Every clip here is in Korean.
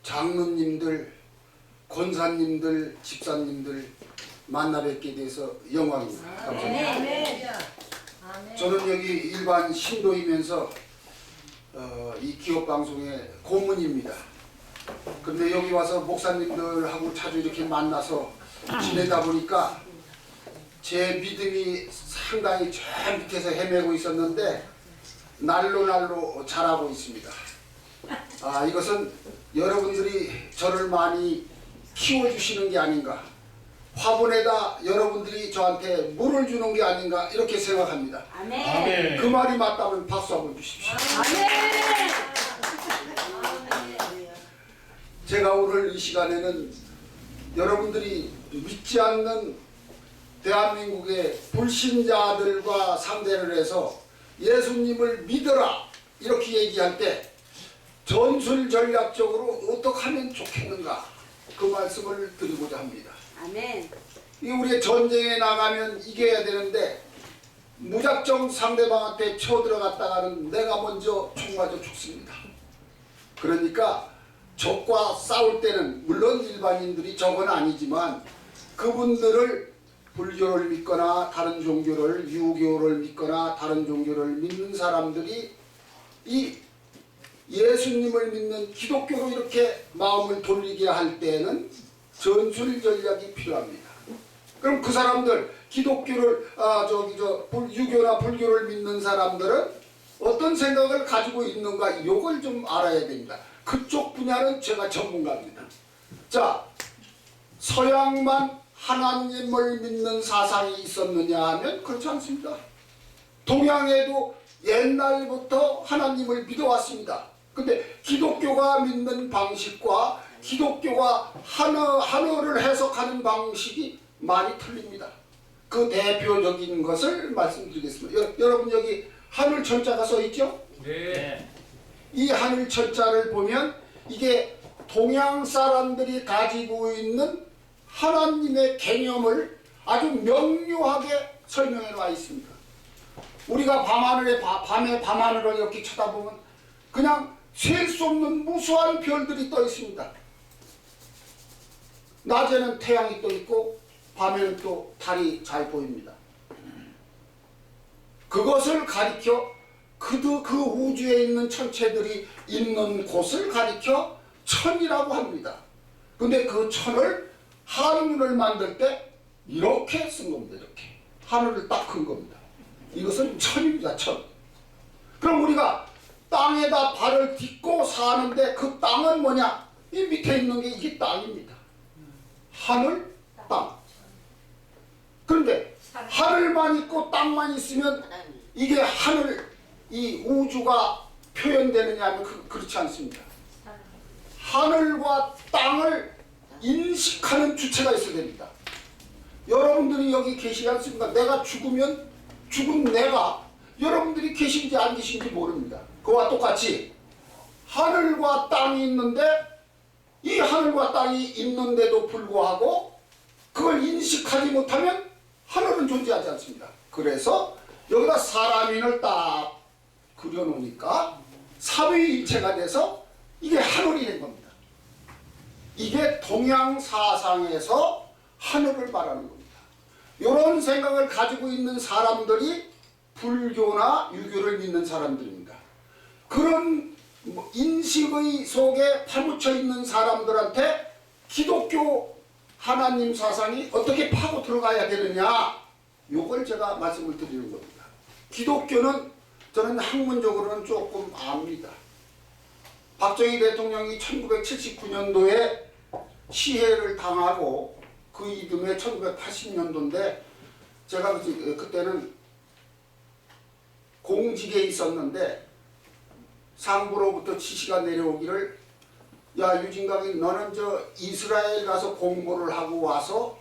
장로님들, 권사님들, 집사님들 만나 뵙게 돼서 영광입니다. 감사합니다. 아멘. 저는 여기 일반 신도이면서 이 기업방송의 고문입니다. 근데 여기 와서 목사님들하고 자주 이렇게 만나서 지내다 보니까 제 믿음이 상당히 저 밑에서 헤매고 있었는데 날로 자라고 있습니다. 이것은 여러분들이 저를 많이 키워주시는 게 아닌가, 화분에다 여러분들이 저한테 물을 주는 게 아닌가 이렇게 생각합니다. 아멘. 그 말이 맞다면 박수 한번 주십시오. 아멘. 제가 오늘 이 시간에는 여러분들이 믿지 않는 대한민국의 불신자들과 상대를 해서 예수님을 믿어라 이렇게 얘기할 때 전술 전략적으로 어떻게 하면 좋겠는가, 그 말씀을 드리고자 합니다. 아멘. 우리 전쟁에 나가면 이겨야 되는데 무작정 상대방한테 쳐들어갔다가는 내가 먼저 총 맞아 죽습니다. 그러니까 적과 싸울 때는 물론 일반인들이 적은 아니지만 그분들을 불교를 믿거나 다른 종교를, 유교를 믿거나 다른 종교를 믿는 사람들이 이 예수님을 믿는 기독교로 이렇게 마음을 돌리게 할 때는 전술 전략이 필요합니다. 그럼 그 사람들, 기독교를 유교나 불교를 믿는 사람들은 어떤 생각을 가지고 있는가, 이걸 좀 알아야 됩니다. 그쪽 분야는 제가 전문가입니다. 자, 서양만 하나님을 믿는 사상이 있었느냐 하면 그렇지 않습니다. 동양에도 옛날부터 하나님을 믿어왔습니다. 근데 기독교가 믿는 방식과 기독교가 하나를 해석하는 방식이 많이 틀립니다. 그 대표적인 것을 말씀드리겠습니다. 여러분 여기 하늘 철자가 써 있죠? 네. 이 하늘 철자를 보면 이게 동양 사람들이 가지고 있는 하나님의 개념을 아주 명료하게 설명해 놔 있습니다. 우리가 밤에 밤하늘을 이렇게 쳐다보면 그냥 셀 수 없는 무수한 별들이 떠 있습니다. 낮에는 태양이 떠 있고 밤에는 또 달이 잘 보입니다. 그것을 가리켜 그 우주에 있는 천체들이 있는 곳을 가리켜 천이라고 합니다. 근데 그 천을 한문을 만들 때 이렇게 쓴 겁니다. 이렇게 하늘을 딱 큰 겁니다. 이것은 천입니다. 천. 그럼 우리가 땅에다 발을 딛고 사는데 그 땅은 뭐냐? 이 밑에 있는 게 이게 땅입니다. 하늘, 땅. 그런데 하늘만 있고 땅만 있으면 이게 하늘, 이 우주가 표현되느냐 하면 그렇지 않습니다. 하늘과 땅을 인식하는 주체가 있어야 됩니다. 여러분들이 여기 계시지 않습니까? 내가 죽으면 죽은 내가 여러분들이 계신지 안 계신지 모릅니다. 그와 똑같이 하늘과 땅이 있는데 이 하늘과 땅이 있는데도 불구하고 그걸 인식하지 못하면 하늘은 존재하지 않습니다. 그래서 여기다 사람인을 딱 그려놓으니까 삼위일체가 돼서 이게 하늘이 된 겁니다. 이게 동양 사상에서 하늘을 말하는 겁니다. 이런 생각을 가지고 있는 사람들이 불교나 유교를 믿는 사람들입니다. 그런 인식의 속에 파묻혀 있는 사람들한테 기독교 하나님 사상이 어떻게 파고 들어가야 되느냐, 요걸 제가 말씀을 드리는 겁니다. 기독교는 저는 학문적으로는 조금 압니다. 박정희 대통령이 1979년도에 시해를 당하고 그 이듬해 1980년도인데 제가 그때는 공직에 있었는데 상부로부터 지시가 내려오기를, 야 유진각이 너는 저 이스라엘 가서 공부를 하고 와서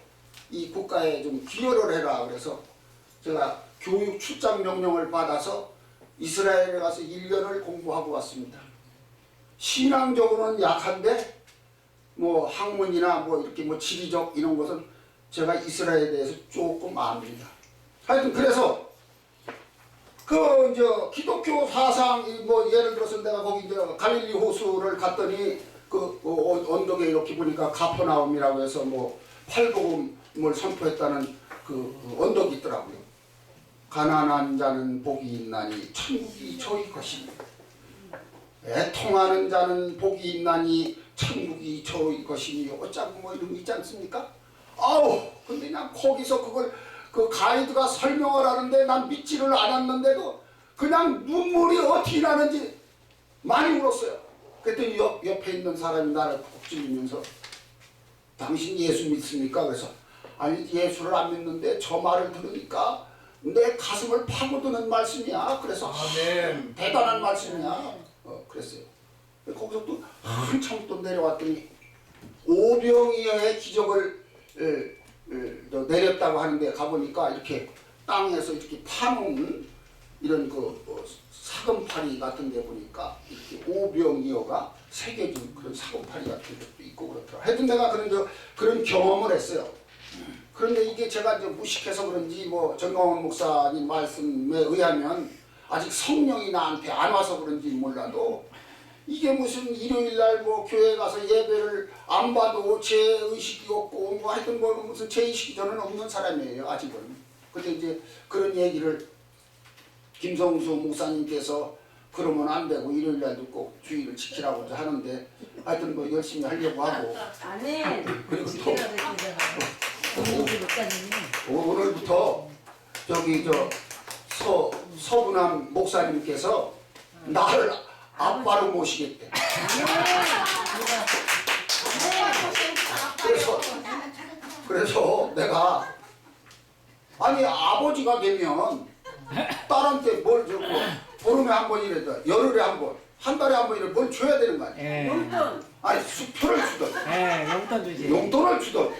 이 국가에 좀 기여를 해라. 그래서 제가 교육 출장 명령을 받아서 이스라엘에 가서 1년을 공부하고 왔습니다. 신앙적으로는 약한데 뭐 학문이나 뭐 이렇게 뭐 지리적 이런 것은 제가 이스라엘에 대해서 조금 압니다. 하여튼 그래서 그 이제 기독교 사상 뭐 예를 들어서 내가 거기 이제 갈릴리 호수를 갔더니 언덕에 이렇게 보니까 가퍼나움이라고 해서 뭐 팔복음을 선포했다는 그 언덕이 있더라고요. 가난한 자는 복이 있나니 천국이 저희 것입니다. 애통하는 자는 복이 있나니 천국이 저희 것이니 어쩌고 뭐 이런 거 있지 않습니까? 아우 근데 그냥 거기서 그걸 그 가이드가 설명을 하는데 난 믿지를 않았는데도 그냥 눈물이 어떻게 나는지 많이 울었어요. 그랬더니 옆에 있는 사람이 나를 푹 찔리면서 당신 예수 믿습니까? 그래서 아니 예수를 안 믿는데 저 말을 들으니까 내 가슴을 파고드는 말씀이야. 그래서 아멘. 대단한 말씀이야. 그랬어요. 거기서 또 한참 또 내려왔더니 오병이어의 기적을 내렸다고 하는데 가보니까 이렇게 땅에서 이렇게 파놓은 이런 사금파리 같은 데 보니까 이렇게 오병이어가 새겨진 그런 사금파리 같은 것도 있고 그렇더라. 하여튼 내가 그런 경험을 했어요. 그런데 이게 제가 이제 무식해서 그런지 뭐 정광훈 목사님 말씀에 의하면 아직 성령이 나한테 안 와서 그런지 몰라도 이게 무슨 일요일날 뭐 교회 가서 예배를 안 봐도 제 의식이 없고 뭐 하여튼 뭐 무슨 제 의식이 저는 없는 사람이에요 아직은. 근데 이제 그런 얘기를 김성수 목사님께서 그러면 안 되고 일요일날도 꼭 주의를 지키라고 하는데 하여튼 뭐 열심히 하려고 하고. 아멘. 그리고 지켜야 되잖아. 오늘부터 저기 서분함 목사님께서 나를 아빠로 모시겠대. 그래서 내가 아니 아버지가 되면 딸한테 뭘 주고 보름에 한 번이라도 열흘에 한 번, 한 달에 한 번이라도 뭘 줘야 되는 거 아니야? 용돈. 아니 수표를 주던, 용돈 주지. 용돈을 주던,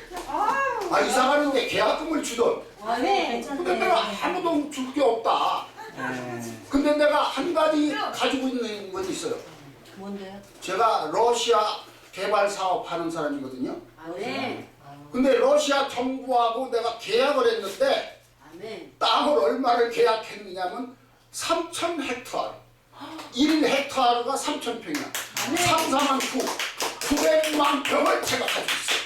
이사 가는데 계약금을 주던. 아멘. 근데 내가 아무도 줄 게 없다. 근데 내가 한 가지 가지고 있는 건 있어요. 뭔데요? 제가 러시아 개발 사업 하는 사람이거든요. 아멘. 근데 러시아 정부하고 내가 계약을 했는데 아멘. 땅을 얼마를 계약했느냐면 3,000헥타르. 1헥타르가 3,000평이야. 상상한 900만 평을 제가 가지고 있어요.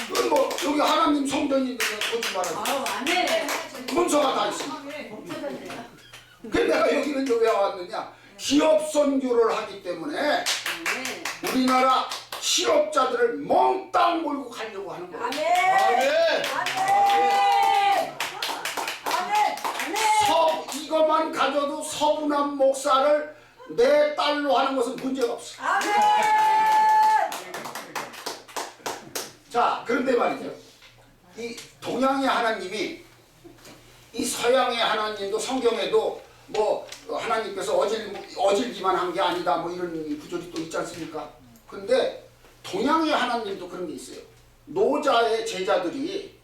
그건 뭐 여기 하나님 성전인데 거짓 말하고 아멘. 문서가 다 있습니다. 그래서 내가 여기는 왜 왔느냐? 기업 선교를 하기 때문에 아멘. 우리나라 실업자들을 몽땅 몰고 가려고 하는 거예요. 아멘. 이것만 가져도 서분함 목사를 내 딸로 하는 것은 문제가 없어. 자, 그런데 말이죠. 이 동양의 하나님이 이 서양의 하나님도 성경에도 뭐 하나님께서 어질기만 한 게 아니다 뭐 이런 구절이 또 있지 않습니까? 근데 동양의 하나님도 그런 게 있어요. 노자의 제자들이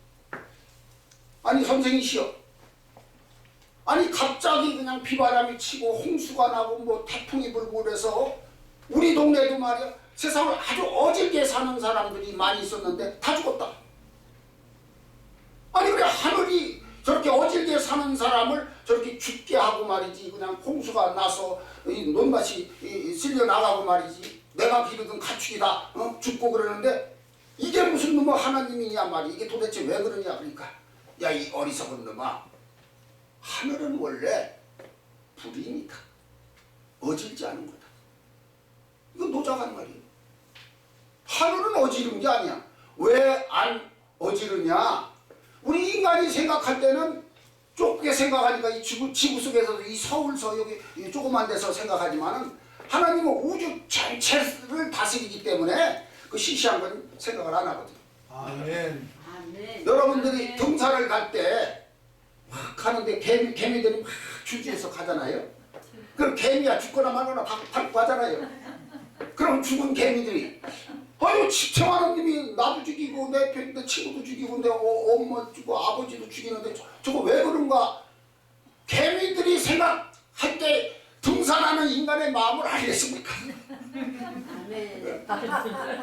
아니 선생이시여 아니 갑자기 그냥 비바람이 치고 홍수가 나고 뭐 태풍이 불고 그래서 우리 동네도 말이야 세상을 아주 어질게 사는 사람들이 많이 있었는데 다 죽었다. 아니 그래 하늘이 저렇게 어질게 사는 사람을 저렇게 죽게 하고 말이지 그냥 홍수가 나서 이 논밭이 쓸려 나가고 말이지 내가 기르던 가축이다 죽고 그러는데 이게 무슨 놈의 하나님이냐 말이야. 이게 도대체 왜 그러냐. 그러니까 야 이 어리석은 놈아 하늘은 원래 불이니까 어질지 않은 거다. 이거 노자가 하는 말이에요. 하늘은 어지른 게 아니야. 왜 안 어지르냐? 우리 인간이 생각할 때는 좁게 생각하니까 이 지구 속에서도 이 서울서 여기 이 조그만 데서 생각하지만은 하나님은 우주 전체를 다스리기 때문에 그 시시한 건 생각을 안 하거든요. 아멘. 아멘. 여러분들이 등산을 갈 때 막 가는데 개미들이 막 주지에서 가잖아요. 그럼 개미야 죽거나 말거나 밟고 가잖아요. 그럼 죽은 개미들이 아유 집청 하나님이 나도 죽이고 내 친구도 죽이고 내 엄마 죽이고 아버지도 죽이는데 저거 왜 그런가? 개미들이 생각할 때 등산하는 인간의 마음을 알겠습니까? 아멘.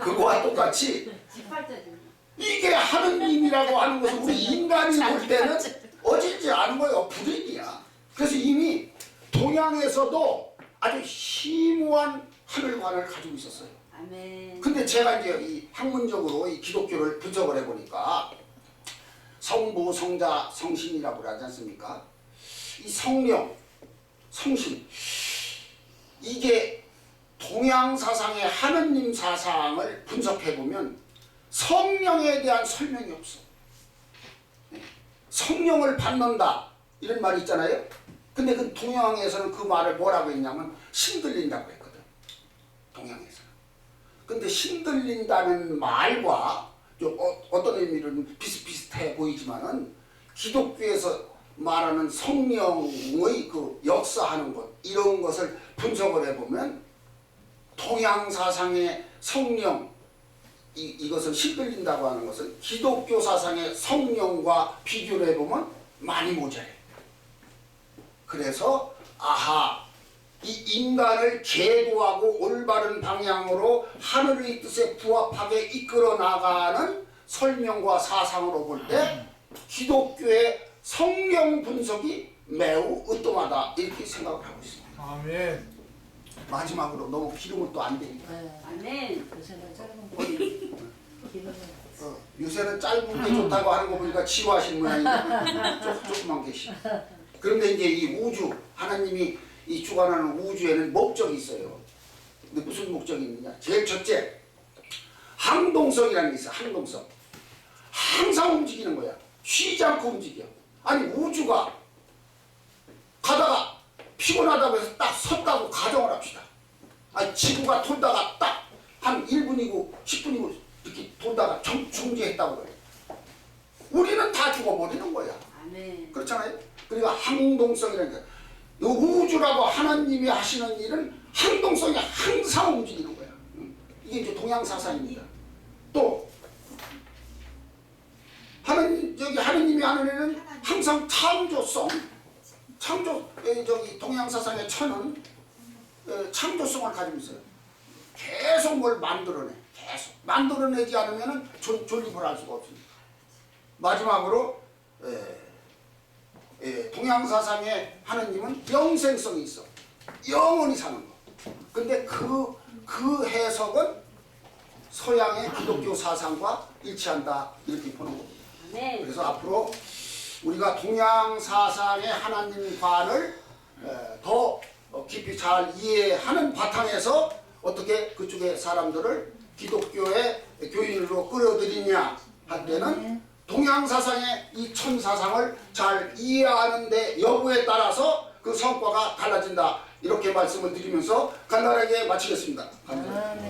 그거와 똑같이 직발자지. 이게 하느님이라고 하는 것은 우리 인간이 볼 때는 어질지 않은 거예요. 불행이야. 그래서 이미 동양에서도 아주 심오한 하늘관을 가지고 있었어요. 아멘. 근데 제가 이제 이 학문적으로 이 기독교를 분석을 해보니까 성부, 성자, 성신이라고 하지 않습니까? 이 성령, 성신, 이게 동양 사상의 하느님 사상을 분석해보면 성령에 대한 설명이 없어. 성령을 받는다 이런 말이 있잖아요. 근데 그 동양에서는 그 말을 뭐라고 했냐면 신들린다고 했거든. 동양에서는. 근데 신들린다는 말과 좀 어떤 의미로는 비슷비슷해 보이지만은 기독교에서 말하는 성령의 그 역사하는 것 이런 것을 분석을 해보면 동양 사상의 성령 이것을 신들린다고 하는 것은 기독교 사상의 성령과 비교를 해보면 많이 모자래. 그래서 아하 이 인간을 계도하고 올바른 방향으로 하늘의 뜻에 부합하게 이끌어 나가는 설명과 사상으로 볼 때 기독교의 성령 분석이 매우 으뜸하다 이렇게 생각을 하고 있습니다. 아멘. 마지막으로 너무 기름은 또 안 되니까. 아멘. 요새는 짧은 머리 길어서 요새는 짧은 게 좋다고 하는 거 보니까 치료하신 모양인데 조금만 계시. 그런데 이제 이 우주 하나님이 이 주관하는 우주에는 목적이 있어요. 근데 무슨 목적이 있느냐? 제일 첫째 항동성이라는 게 있어. 항동성. 항상 움직이는 거야. 쉬지 않고 움직여. 아니 우주가 가다가 피곤하다고 해서 딱 섰다고 가정을 합시다. 아니 지구가 돌다가 딱 한 1분이고 10분이고 이렇게 돌다가 중지했다고 그래. 우리는 다 죽어버리는 거야. 아멘. 그렇잖아요. 그러니까 항동성이라는 게 이 우주라고 하나님이 하시는 일은 항동성이 항상 움직이는 거야. 이게 이제 동양 사상입니다. 또 여기 하느님이 하는 일은 항상 창조성. 저기 동양 사상의 천은 창조성을 가지고 있어요. 계속 뭘 만들어내. 계속 만들어내지 않으면 존립을 할 수가 없습니다. 마지막으로 동양 사상의 하느님은 영생성이 있어. 영원히 사는 거. 근데 그 해석은 서양의 기독교 사상과 일치한다 이렇게 보는 겁니다. 아멘. 그래서 앞으로 우리가 동양 사상의 하나님관을 더 깊이 잘 이해하는 바탕에서 어떻게 그쪽의 사람들을 기독교의 교인으로 끌어들이냐 할 때는 동양 사상의 이 천사상을 잘 이해하는 데 여부에 따라서 그 성과가 달라진다 이렇게 말씀을 드리면서 간단하게 마치겠습니다. 감사합니다.